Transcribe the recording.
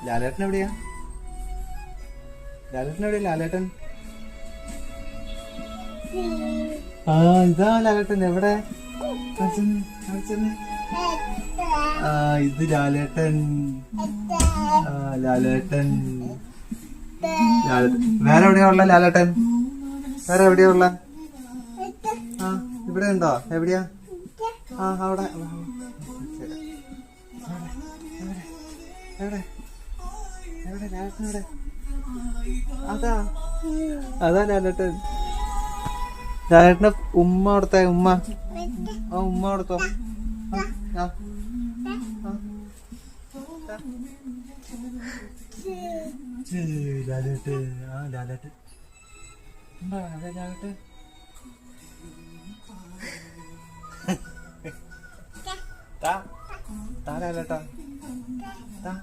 ലാലേട്ടൻ എവിടെയാ? ലാലേട്ടൻ ആ ഇതാ ലാലേട്ടൻ എവിടെ? ആ ഇത് ലാലേട്ടൻ. ലാലേട്ടൻ വേറെ എവിടെയാ ഉള്ള ലാലേട്ടൻ? വേറെ എവിടെയാ ഉള്ള? ആ ഇവിടെ ഉണ്ടോ? എവിടെയാ? ആ അവിടെ എവിടെ എവിടെ ലാലേട്ടൻ എവിടെ? അതാ അതാ ലാലേട്ടൻ. ലാലേട്ടന്റെ ഉമ്മ കൊടുത്തേ. ഉമ്മ ഉമ്മ കൊടുത്തോ. ലാലേട്ട് ലാലേട്ട് ലാലേട്ട് ലാലേട്ടാ